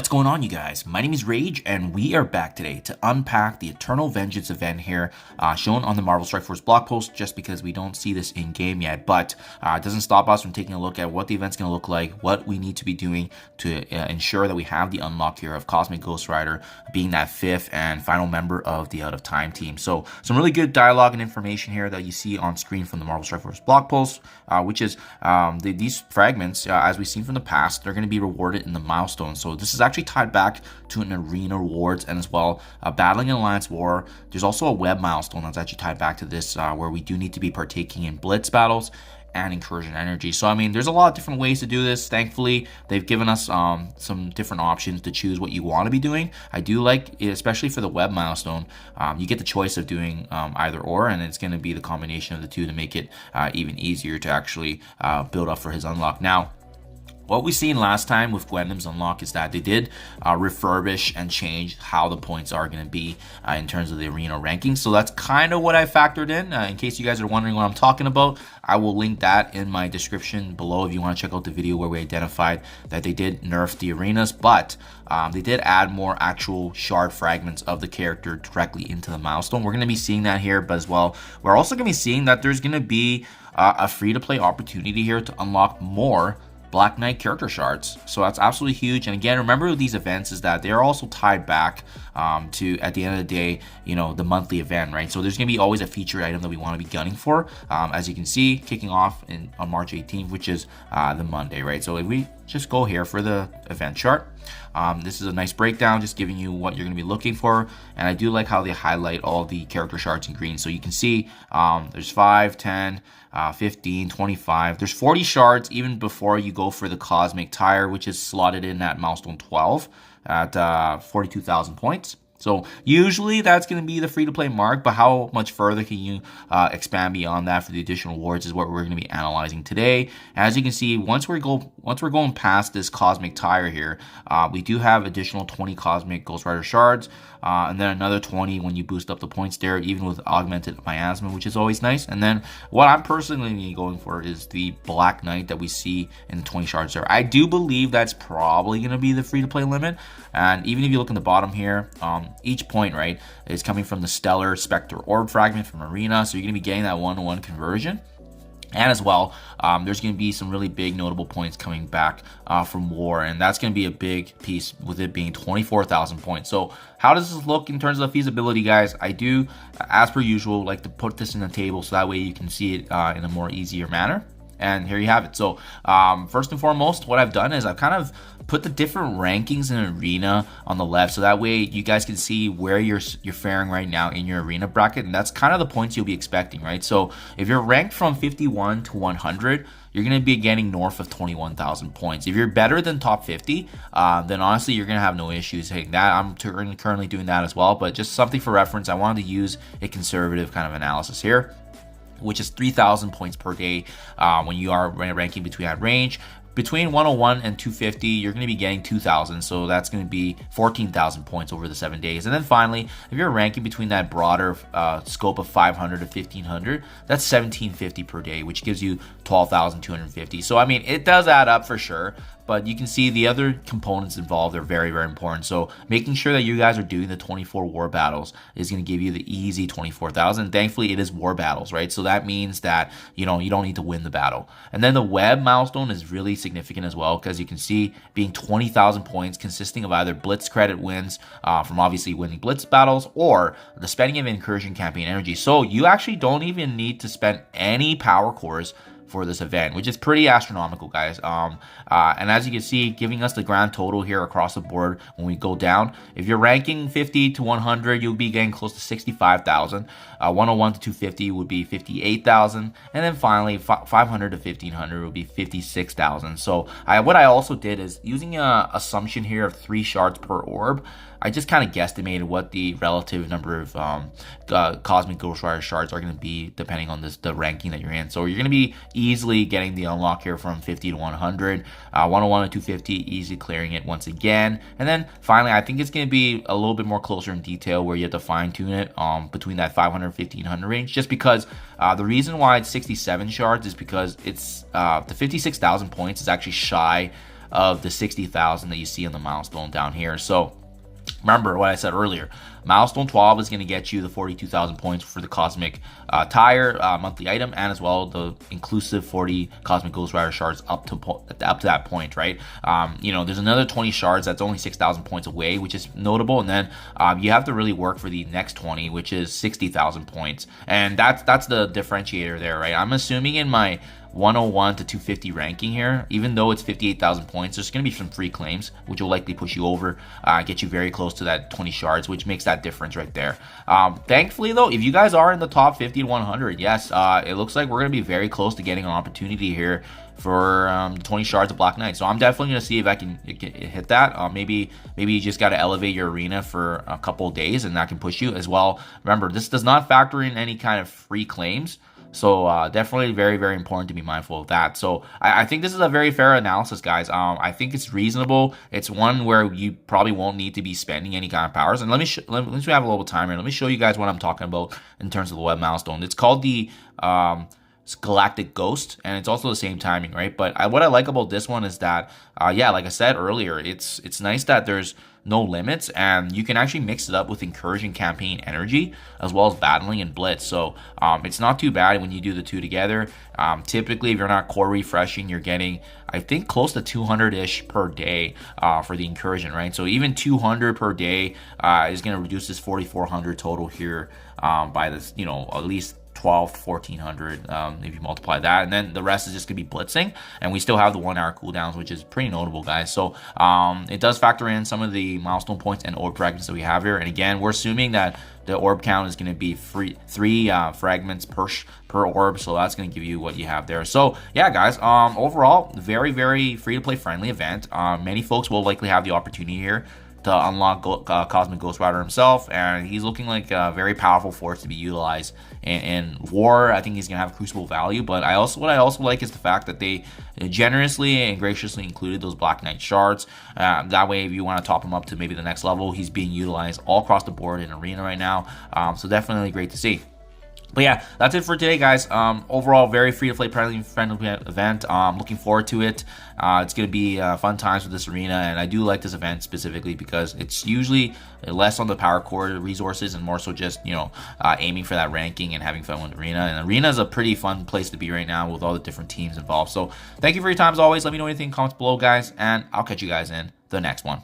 What's going on, you guys? My name is Rayge, and we are back today to unpack the Eternal Vengeance event here, shown on the Marvel Strike Force blog post, just because we don't see this in-game yet, but it doesn't stop us from taking a look at what the event's going to look like, what we need to be doing to ensure that we have the unlock here of Cosmic Ghost Rider being that fifth and final member of the Out of Time team. So some really good dialogue and information here that you see on screen from the Marvel Strike Force blog post, which is these fragments, as we've seen from the past, they're going to be rewarded in the Milestone. So this is actually tied back to an arena rewards, and as well battling an alliance war. There's also a web milestone that's actually tied back to this, where we do need to be partaking in blitz battles and incursion energy. So I mean, there's a lot of different ways to do this. Thankfully, they've given us some different options to choose what you want to be doing. I do like, especially for the web milestone, you get the choice of doing either or, and it's going to be the combination of the two to make it even easier to actually build up for his unlock. Now, what we seen last time with Gwendolyn's unlock is that they did refurbish and change how the points are going to be in terms of the arena ranking. So that's kind of what I factored in. In case you guys are wondering what I'm talking about, I will link that in my description below if you want to check out the video where we identified that they did nerf the arenas, but they did add more actual shard fragments of the character directly into the milestone. We're going to be seeing that here, but as well, we're also going to be seeing that there's going to be a free-to-play opportunity here to unlock more Black Knight character shards. So that's absolutely huge. And again, remember with these events is that they're also tied back to, at the end of the day, you know, the monthly event, right? So there's gonna be always a featured item that we want to be gunning for, as you can see, kicking off on March 18th, which is the Monday, right? So if we just go here for the event chart, this is a nice breakdown, just giving you what you're going to be looking for. And I do like how they highlight all the character shards in green. So you can see there's 5, 10, 15, 25. There's 40 shards even before you go for the Cosmic Tire, which is slotted in at milestone 12 at 42,000 points. So usually that's going to be the free-to-play mark, but how much further can you expand beyond that for the additional rewards is what we're going to be analyzing today. As you can see, once we're going past this Cosmic Tire here, we do have additional 20 Cosmic Ghost Rider shards, and then another 20 when you boost up the points there, even with augmented miasma, which is always nice. And then what I'm personally going for is the Black Knight that we see in the 20 shards there. I do believe that's probably going to be the free-to-play limit. And even if you look in the bottom here, each point, right, is coming from the Stellar Spectre Orb fragment from Arena. So you're going to be getting that 1-to-1 conversion. And as well, there's going to be some really big notable points coming back from War. And that's going to be a big piece with it being 24,000 points. So how does this look in terms of feasibility, guys? I do, as per usual, like to put this in the table so that way you can see it in a more easier manner. And here you have it. So first and foremost, what I've done is I've kind of put the different rankings in Arena on the left, so that way you guys can see where you're faring right now in your Arena bracket, and that's kind of the points you'll be expecting, right? So if you're ranked from 51 to 100, you're going to be getting north of 21,000 points. If you're better than top 50, then honestly, you're going to have no issues hitting that. I'm currently doing that as well, but just something for reference, I wanted to use a conservative kind of analysis here, which is 3,000 points per day when you are ranking between that range. Between 101 and 250, you're going to be getting 2,000, so that's going to be 14,000 points over the 7 days. And then finally, if you're ranking between that broader scope of 500 to 1,500, that's 1,750 per day, which gives you 12,250. So I mean, it does add up for sure, but you can see the other components involved are very, very important. So making sure that you guys are doing the 24 war battles is going to give you the easy 24,000. Thankfully, it is war battles, right? So that means that, you know, you don't need to win the battle. And then the web milestone is really significant as well, because you can see being 20,000 points consisting of either blitz credit wins from obviously winning blitz battles or the spending of incursion campaign energy. So you actually don't even need to spend any power cores for this event, which is pretty astronomical, guys. And as you can see, giving us the grand total here across the board when we go down. If you're ranking 50 to 100, you'll be getting close to 65,000. 101 to 250 would be 58,000, and then finally 500 to 1500 would be 56,000. So what I also did is using an assumption here of 3 shards per orb. I just kind of guesstimated what the relative number of Cosmic Ghost Rider shards are going to be depending on the ranking that you're in. So you're going to be easily getting the unlock here from 50 to 100, 101 to 250, easily clearing it once again. And then finally, I think it's going to be a little bit more closer in detail where you have to fine tune it between that 500 and 1500 range, just because the reason why it's 67 shards is because it's the 56,000 points is actually shy of the 60,000 that you see on the milestone down here. So remember what I said earlier. Milestone 12 is going to get you the 42,000 points for the Cosmic Tire monthly item, and as well the inclusive 40 Cosmic Ghost Rider shards up to that point, right? You know, there's another 20 shards that's only 6,000 points away, which is notable, and then you have to really work for the next 20, which is 60,000 points, and that's the differentiator there, right? I'm assuming in my 101 to 250 ranking here, even though it's 58,000 points, there's going to be some free claims, which will likely push you over, get you very close to that 20 shards, which makes that difference right there. Thankfully, though, if you guys are in the top 50 to 100, yes, it looks like we're going to be very close to getting an opportunity here for 20 shards of Black Knight. So I'm definitely going to see if I can hit that. Maybe you just got to elevate your arena for a couple of days, and that can push you as well. Remember, this does not factor in any kind of free claims. So definitely very, very important to be mindful of that. So I think this is a very fair analysis, guys. I think it's reasonable. It's one where you probably won't need to be spending any kind of powers. And let me have a little time here. Let me show you guys what I'm talking about in terms of the web milestone. It's called the Galactic Ghost, and it's also the same timing, right? But what I like about this one is that, yeah, like I said earlier, it's nice that there's no limits, and you can actually mix it up with Incursion campaign energy as well as battling and blitz. So it's not too bad when you do the two together. Typically, if you're not core refreshing, you're getting, I think, close to 200-ish per day for the Incursion, right? So even 200 per day is going to reduce this 4,400 total here by this, you know, at least 1,400 if you multiply that, and then the rest is just gonna be blitzing, and we still have the 1 hour cooldowns, which is pretty notable, guys. So it does factor in some of the milestone points and orb fragments that we have here, and again, we're assuming that the orb count is going to be three fragments per orb, so that's going to give you what you have there. So yeah, guys, overall, very, very free to play friendly event. Many folks will likely have the opportunity here to unlock Cosmic Ghost Rider himself, and he's looking like a very powerful force to be utilized in war. I think he's gonna have crucible value, but what I also like is the fact that they generously and graciously included those Black Knight shards. That way, if you want to top him up to maybe the next level, he's being utilized all across the board in arena right now. So definitely great to see. But yeah, that's it for today, guys. Overall, very free-to-play friendly event. Looking forward to it. It's going to be fun times with this arena, and I do like this event specifically because it's usually less on the power core resources and more so just, you know, aiming for that ranking and having fun with arena. And arena is a pretty fun place to be right now with all the different teams involved. So thank you for your time as always. Let me know anything in the comments below, guys, and I'll catch you guys in the next one.